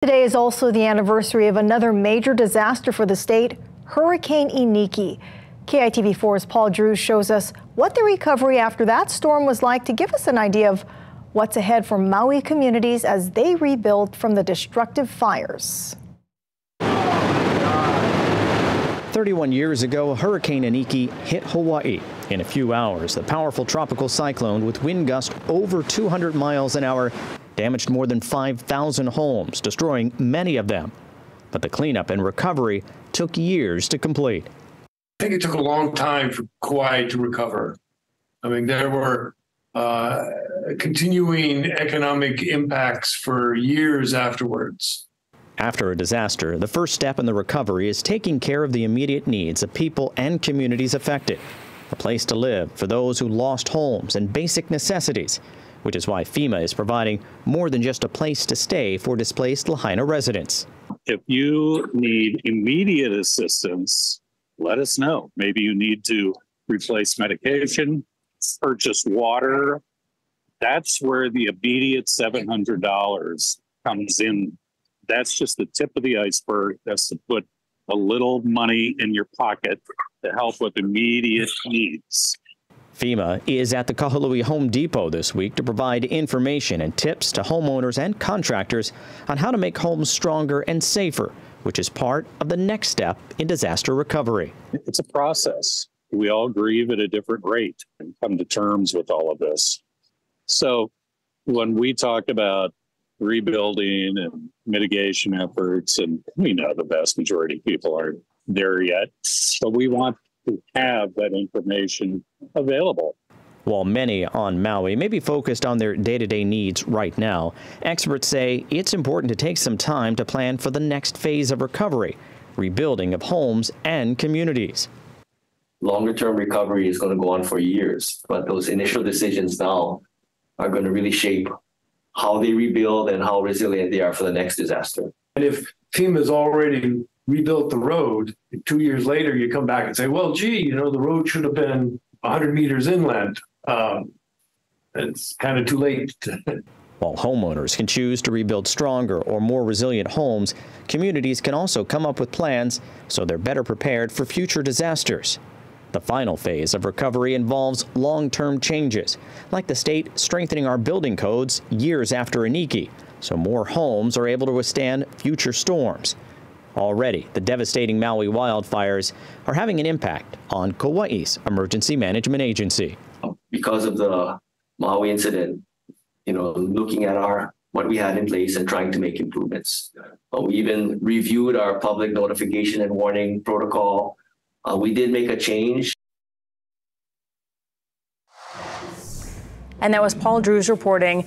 Today is also the anniversary of another major disaster for the state, Hurricane Iniki. KITV4's Paul Drews shows us what the recovery after that storm was like to give us an idea of what's ahead for Maui communities as they rebuild from the destructive fires. 31 years ago, Hurricane Iniki hit Hawaii. In a few hours, the powerful tropical cyclone with wind gusts over 200 miles an hour damaged more than 5,000 homes, destroying many of them. But the cleanup and recovery took years to complete. I think it took a long time for Kauai to recover. I mean, there were continuing economic impacts for years afterwards. After a disaster, the first step in the recovery is taking care of the immediate needs of people and communities affected. A place to live for those who lost homes and basic necessities, which is why FEMA is providing more than just a place to stay for displaced Lahaina residents. If you need immediate assistance, let us know. Maybe you need to replace medication, purchase water. That's where the immediate $700 comes in. That's just the tip of the iceberg. That's to put a little money in your pocket to help with immediate needs. FEMA is at the Kahului Home Depot this week to provide information and tips to homeowners and contractors on how to make homes stronger and safer, which is part of the next step in disaster recovery. It's a process. We all grieve at a different rate and come to terms with all of this. So when we talk about rebuilding and mitigation efforts, and we know the vast majority of people aren't there yet, but we want to have that information available. While many on Maui may be focused on their day-to-day needs right now, experts say it's important to take some time to plan for the next phase of recovery, rebuilding of homes and communities. Longer-term recovery is going to go on for years, but those initial decisions now are going to really shape how they rebuild and how resilient they are for the next disaster. And if FEMA's already rebuilt the road, 2 years later, you come back and say, well, gee, you know, the road should have been 100 meters inland. It's kind of too late. While homeowners can choose to rebuild stronger or more resilient homes, communities can also come up with plans so they're better prepared for future disasters. The final phase of recovery involves long-term changes, like the state strengthening our building codes years after Iniki, so more homes are able to withstand future storms. Already, the devastating Maui wildfires are having an impact on Kauai's emergency management agency. Because of the Maui incident, you know, looking at what we had in place and trying to make improvements. We even reviewed our public notification and warning protocol. We did make a change. And that was Paul Drews reporting.